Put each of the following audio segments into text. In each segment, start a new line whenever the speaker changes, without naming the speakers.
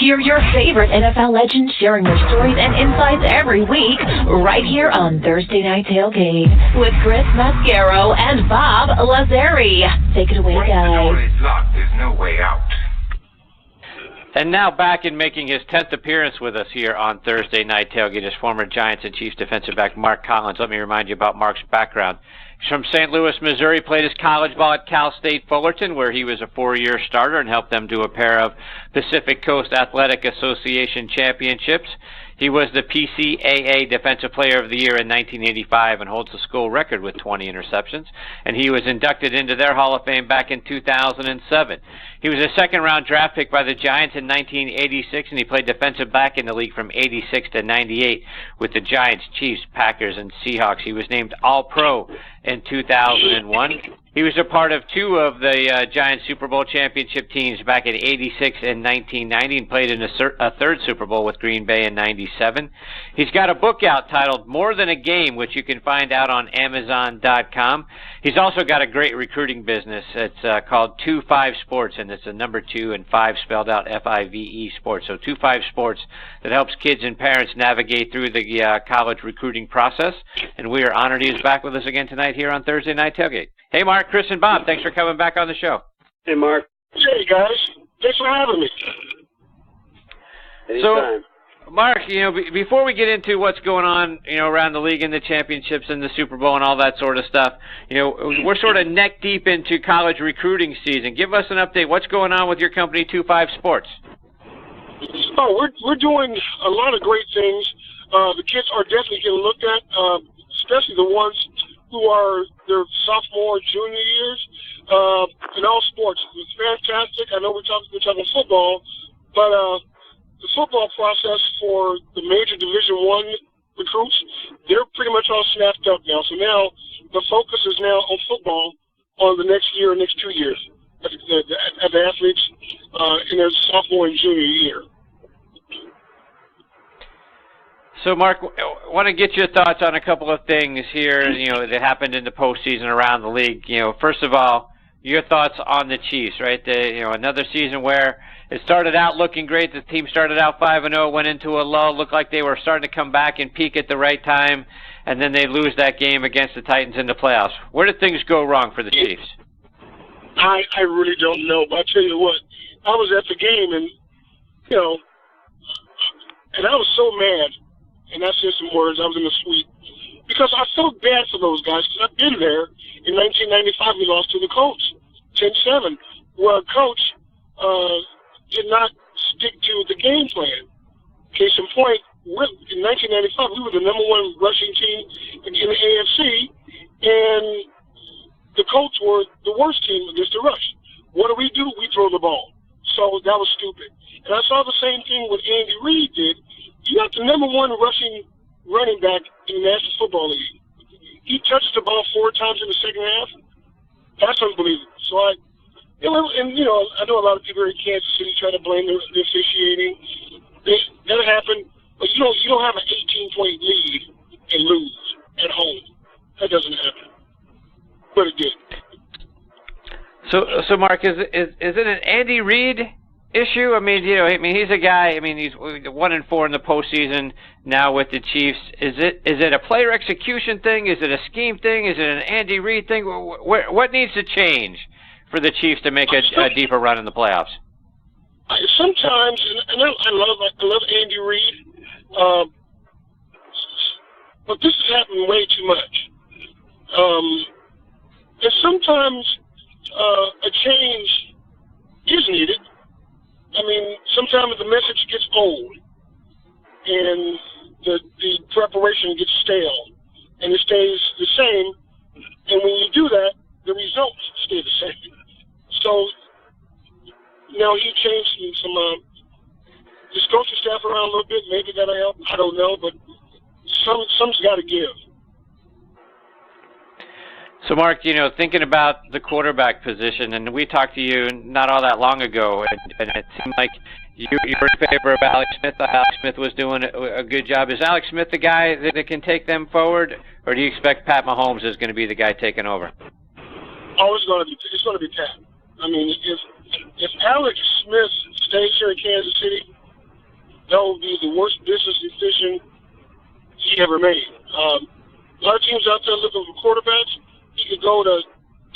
Hear your favorite NFL legends sharing their stories and insights every week right here on Thursday Night Tailgate with Chris Mascaro and Bob Lazari. Take it away, guys.
The door is locked. There's no way out.
And now back and making his 10th appearance with us here on Thursday Night Tailgate is former Giants and Chiefs defensive back Mark Collins. Let me remind you about Mark's background. He's from St. Louis, Missouri, played his college ball at Cal State Fullerton, where he was a 4-year starter and helped them do a pair of Pacific Coast Athletic Association championships. He was the PCAA Defensive Player of the Year in 1985 and holds the school record with 20 interceptions. And he was inducted into their Hall of Fame back in 2007. He was a second-round draft pick by the Giants in 1986, and he played defensive back in the league from 86 to 98 with the Giants, Chiefs, Packers, and Seahawks. He was named All-Pro in 2001. He was a part of 2 of the Giants Super Bowl championship teams back in 86 and 1990 and played in a 3rd Super Bowl with Green Bay in 97. He's got a book out titled More Than a Game, which you can find out on Amazon.com. He's also got a great recruiting business. It's called 25 Sports, and it's a number 2 and 5 spelled out F-I-V-E Sports. So 25 Sports that helps kids and parents navigate through the college recruiting process. And we are honored he is back with us again tonight here on Thursday Night Tailgate. Hey, Mark, Chris, and Bob, thanks for coming back on the show.
Hey, Mark.
Hey, guys. Thanks for having me.
Anytime.
So, Mark, before we get into what's going on, around the league and the championships and the Super Bowl and all that sort of stuff, we're sort of neck deep into college recruiting season. Give us an update. What's going on with your company, 25 Sports?
Oh, we're doing a lot of great things. The kids are definitely getting looked at, especially the ones who are their sophomore, junior years, in all sports. It's fantastic. I know we're talking football, but the football process for the major Division I recruits, they're pretty much all snapped up now. So now the focus is now on football on the next year or next 2 years at the athletes in their sophomore and junior year.
So, Mark, I want to get your thoughts on a couple of things here, that happened in the postseason around the league. First of all, your thoughts on the Chiefs, right? Another season where it started out looking great. The team started out 5-0, went into a lull, looked like they were starting to come back and peak at the right time, and then they lose that game against the Titans in the playoffs. Where did things go wrong for the Chiefs?
I really don't know, but I'll tell you what, I was at the game, and, and I was so mad. And that's just some words. I was in the suite. Because I felt bad for those guys, because I've been there. In 1995, we lost to the Colts, 10-7, where a coach did not stick to the game plan. Case in point, in 1995, we were the number 1 rushing team in the AFC, and the Colts were the worst team against the rush. What do? We throw the ball. So that was stupid. And I saw the same thing what Andy Reid did. You got the number 1 rushing running back in the National Football League. He touched the ball 4 times in the second half. That's unbelievable. So I know a lot of people are in Kansas City trying to blame the officiating. That happened, but you don't have an 18-point lead and lose at home. That doesn't happen. But it did.
So Mark, is it an Andy Reid issue? He's a guy. He's 1-4 in the postseason now with the Chiefs. Is it a player execution thing? Is it a scheme thing? Is it an Andy Reid thing? What needs to change for the Chiefs to make a deeper run in the playoffs?
Sometimes, and I love Andy Reid, but this is happening way too much. And sometimes a change is needed. Sometimes the message gets old and the preparation gets stale and it stays the same. And when you do that, the results stay the same. So now he changed some his coaching staff around a little bit. Maybe that'll help. I don't know, but some's got to give.
So, Mark, thinking about the quarterback position, and we talked to you not all that long ago, and it seemed like you were in favor of Alex Smith. Alex Smith was doing a good job. Is Alex Smith the guy that can take them forward, or do you expect Pat Mahommes is going to be the guy taking over?
Oh, it's going to be Pat. If Alex Smith stays here in Kansas City, that would be the worst business decision he ever made. A lot of teams out there looking for quarterbacks. He could go to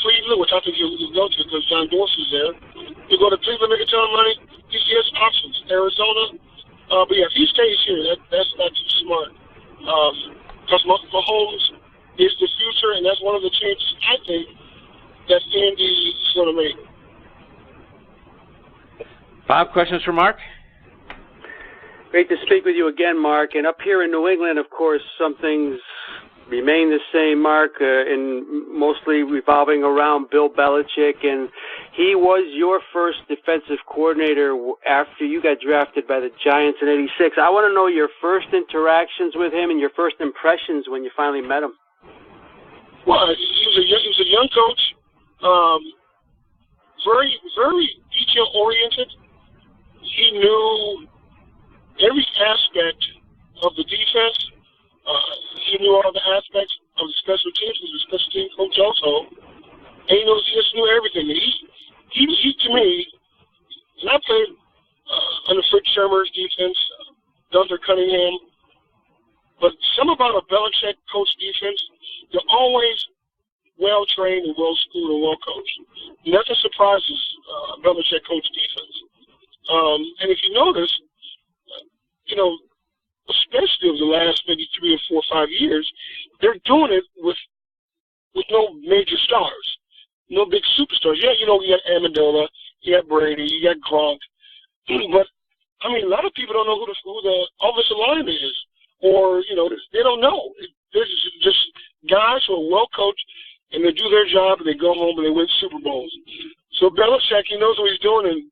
Cleveland, which I think he'll go to because John Dorsey's there. He'll go to Cleveland, make a ton of money. He has options. Arizona. But yeah, if he stays here, that's not too smart. Because Mahomes is the future, and that's one of the changes I think that Andy is going to make.
Bob, questions for Mark?
Great to speak with you again, Mark. And up here in New England, of course, some things remain the same, Mark, and mostly revolving around Bill Bellichick. And he was your first defensive coordinator after you got drafted by the Giants in '86. I want to know your first interactions with him and your first impressions when you finally met him.
Well, he was a young coach, very, very detail-oriented. He knew every aspect of the defense. He knew all the aspects of the special teams. He was a special team coach also. And he just knew everything. He to me, and I played under Fritz Shermer's defense, Gunther Cunningham, but some about a Belichick coach defense, they're always well-trained and well-schooled and well-coached. Nothing surprises Belichick coach defense. And if you notice, especially over the last maybe 3 or 4 or 5 years, they're doing it with no major stars, no big superstars. Yeah, you got Amendola, you got Brady, you got Gronk, but I mean, a lot of people don't know who the offensive lineman is, or they don't know. There's just guys who are well coached and they do their job and they go home and they win Super Bowls. So Belichick, he knows what he's doing, and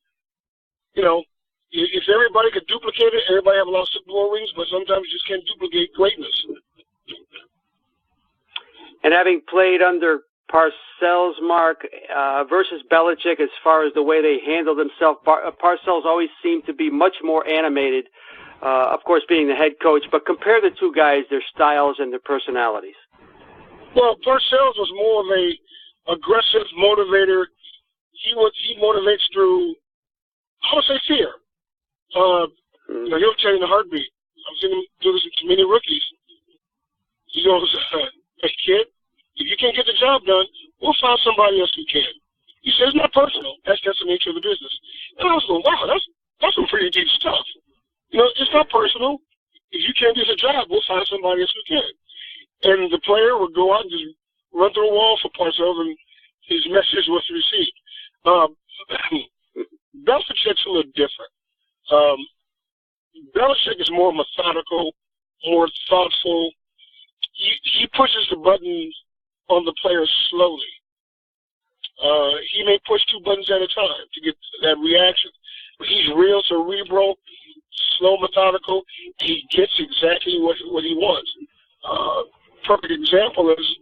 if everybody could duplicate it, everybody have a lot of Super Bowl rings, but sometimes you just can't duplicate greatness.
And having played under Parcells, Mark, versus Belichick, as far as the way they handle themselves, Parcells always seemed to be much more animated, of course being the head coach, but compare the two guys, their styles and their personalities.
Well, Parcells was more of a aggressive motivator. He motivates through, I would say, fear. He'll tell you in a heartbeat. I've seen him do this to many rookies. He goes, "Hey kid, if you can't get the job done, we'll find somebody else who can." He says, "It's not personal. That's the nature of the business." And I was going, "Wow, that's some pretty deep stuff." It's not personal. If you can't do the job, we'll find somebody else who can. And the player would go out and just run through a wall for Parcells, and his message was received. Belichick's a little different. Belichick is more methodical, more thoughtful. He pushes the buttons on the players slowly. He may push 2 buttons at a time to get that reaction. But he's real cerebral, slow, methodical. He gets exactly what he wants. Perfect example is,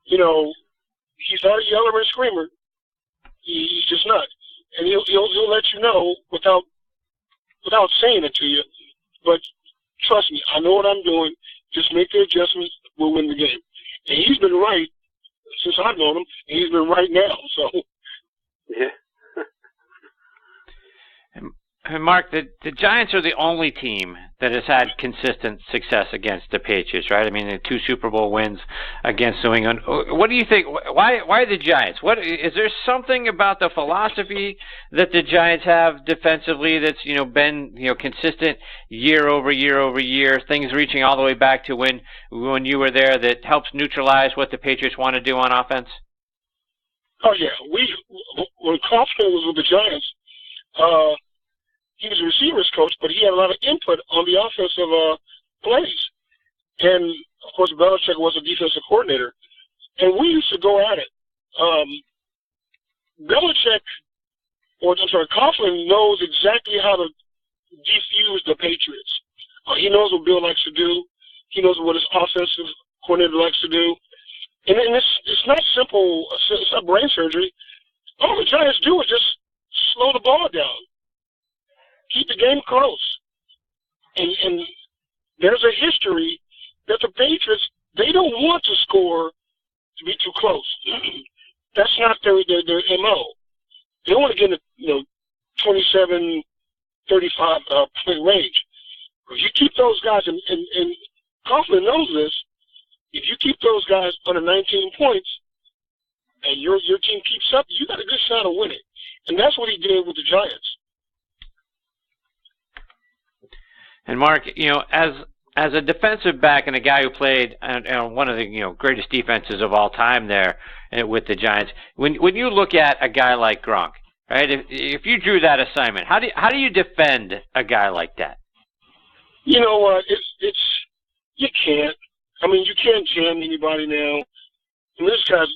he's not a yeller and screamer. He's just not. And he'll let you know without saying it to you. But trust me, I know what I'm doing. Just make the adjustments. We'll win the game. And he's been right since I've known him, and he's been right now. So,
yeah.
And Mark, the Giants are the only team that has had consistent success against the Patriots, right? I mean, the 2 Super Bowl wins against New England. What do you think? Why the Giants? What is there something about the philosophy that the Giants have defensively that's been consistent year over year over year? Things reaching all the way back to when you were there that helps neutralize what the Patriots want to do on offense.
Oh yeah, when Kaufman was with the Giants. He was a receivers coach, but he had a lot of input on the offensive plays. And, of course, Belichick was a defensive coordinator. And we used to go at it. Coughlin knows exactly how to defuse the Patriots. He knows what Bill likes to do. He knows what his offensive coordinator likes to do. And it's not simple. It's not brain surgery. All the Giants do is just slow the ball down. Keep the game close. And there's a history that the Patriots, they don't want to score to be too close. That's not their MO. They want to get in the 27, 35 point range. If you keep those guys, and Coughlin knows this, if you keep those guys under 19 points and your team keeps up, you got a good shot of winning. And that's what he did with the Giants.
And Mark, as a defensive back and a guy who played on one of the greatest defenses of all time there with the Giants, when you look at a guy like Gronk, right? If you drew that assignment, how do you defend a guy like that?
You know what? You can't. I mean, you can't jam anybody now. I mean, this guy's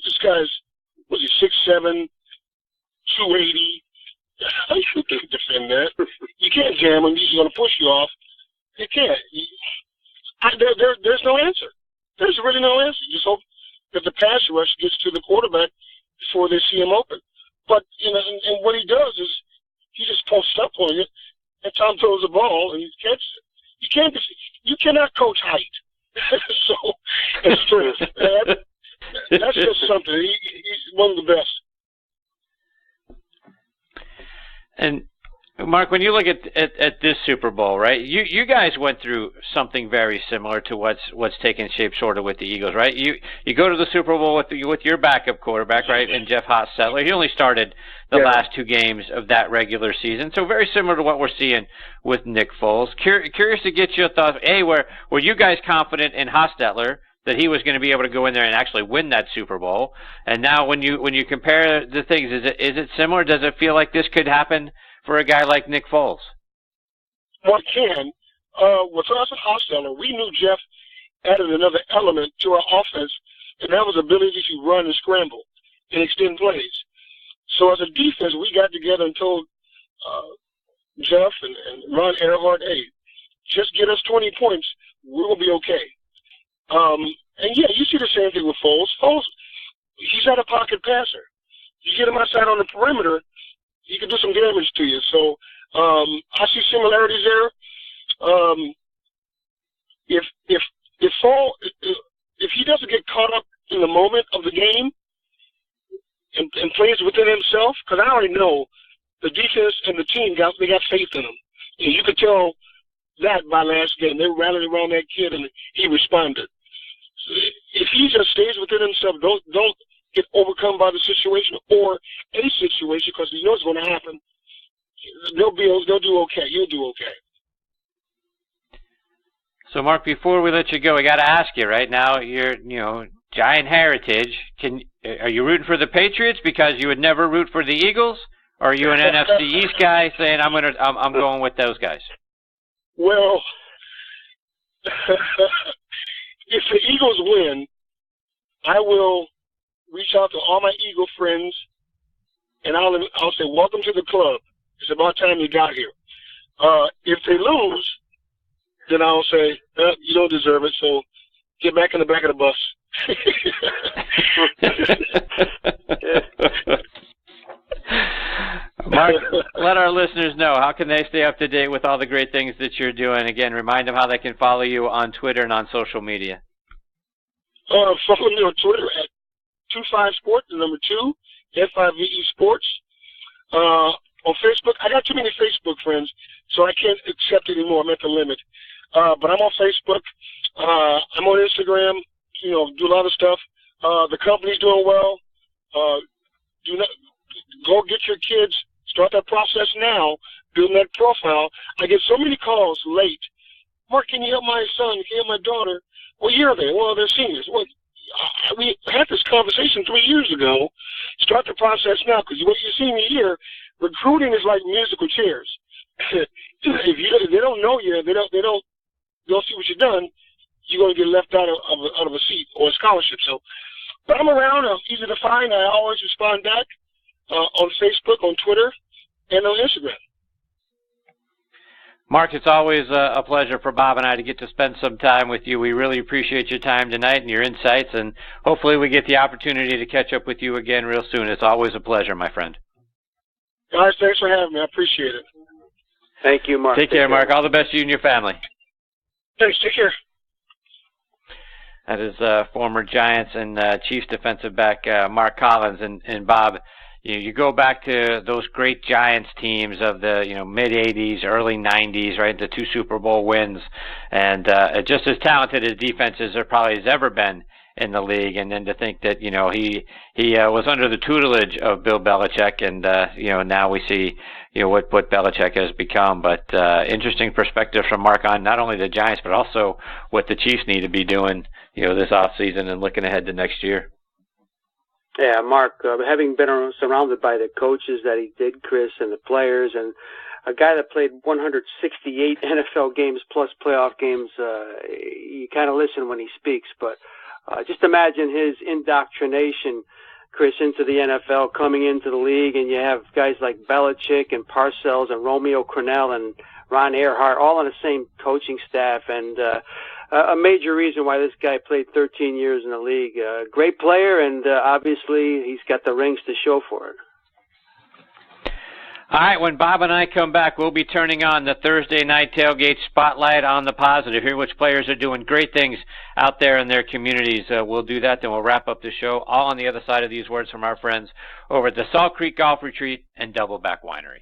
was he 6'7", 280? You can't defend that. You can't jam him. He's going to push you off. You can't. There's no answer. There's really no answer. You just hope that the pass rush gets to the quarterback before they see him open. But and what he does is he just posts up on you, and Tom throws the ball and he catches it. You cannot coach height. So and strength. That's just something. He's one of the best.
And Mark, when you look at this Super Bowl, right? You guys went through something very similar to what's taken shape sort of with the Eagles, right? You go to the Super Bowl with your backup quarterback, right? And Jeff Hostetler. He only started the last two games of that regular season, so very similar to what we're seeing with Nick Foles. Curious to get your thoughts. Were you guys confident in Hostetler that he was going to be able to go in there and actually win that Super Bowl? And now when you compare the things, is it similar? Does it feel like this could happen for a guy like Nick Foles?
Well, it can. With us at Hostetler, we knew Jeff added another element to our offense, and that was the ability to run and scramble and extend plays. So as a defense, we got together and told Jeff and Ron Earhart, hey, just get us 20 points, we're going to be okay. And yeah, you see the same thing with Foles. Foles, he's not a pocket passer. You get him outside on the perimeter, he can do some damage to you. So I see similarities there. If he doesn't get caught up in the moment of the game and plays within himself, because I already know the defense and the team got faith in him, and you could tell that by last game. They rallied around that kid and he responded. If he just stays within himself, don't get overcome by the situation or any situation, because he knows it's going to happen. They'll do okay. He'll do okay.
So, Mark, before we let you go, I got to ask you right now. You're, Giant heritage. Are you rooting for the Patriots because you would never root for the Eagles, or are you an NFC East guy saying I'm going with those guys?
Well, if the Eagles win, I will reach out to all my Eagle friends, and I'll say, welcome to the club. It's about time you got here. If they lose, then I'll say, you don't deserve it, so get back in the back of the bus.
Mark, let our listeners know, how can they stay up to date with all the great things that you're doing? Again, remind them how they can follow you on Twitter and on social media.
Follow me on Twitter at 25sport, the number 2, FIVE Sports. On Facebook, I got too many Facebook friends, so I can't accept anymore. I'm at the limit. But I'm on Facebook. I'm on Instagram. Do a lot of stuff. The company's doing well. Do not go get your kids. Start that process now. Building that profile. I get so many calls late. Mark, can you help my son? Can you help my daughter? What year are they? Well, they're seniors. Well, we had this conversation 3 years ago. Start the process now, because what you see me here, recruiting is like musical chairs. If they don't know you, they don't see what you've done, you're going to get left out of a seat or a scholarship. So, but I'm around. I'm easy to find. I always respond back on Facebook, on Twitter, and on Instagram.
Mark, it's always a pleasure for Bob and I to get to spend some time with you. We really appreciate your time tonight and your insights, and hopefully we get the opportunity to catch up with you again real soon. It's always a pleasure, my friend.
Guys, thanks for having me. I appreciate it.
Thank you, Mark.
Take care, Mark. All the best to you and your family.
Thanks. Take care.
That is former Giants and Chiefs defensive back Mark Collins. And Bob, you go back to those great Giants teams of the mid '80s, early '90s, right? The 2 Super Bowl wins, and just as talented as defenses there probably has ever been in the league. And then to think that he was under the tutelage of Bill Belichick, and now we see what Belichick has become. But interesting perspective from Mark on not only the Giants but also what the Chiefs need to be doing this off season and looking ahead to next year.
Yeah, Mark, having been surrounded by the coaches that he did, Chris, and the players, and a guy that played 168 NFL games plus playoff games, you kind of listen when he speaks. But just imagine his indoctrination, Chris, into the NFL, coming into the league, and you have guys like Belichick and Parcells and Romeo Crennel and Ron Earhart all on the same coaching staff, and a major reason why this guy played 13 years in the league. Great player, and obviously he's got the rings to show for it.
All right, when Bob and I come back, we'll be turning on the Thursday Night Tailgate Spotlight on the Positive. Hear which players are doing great things out there in their communities. We'll do that, then we'll wrap up the show, all on the other side of these words from our friends over at the Salt Creek Golf Retreat and Doubleback Winery.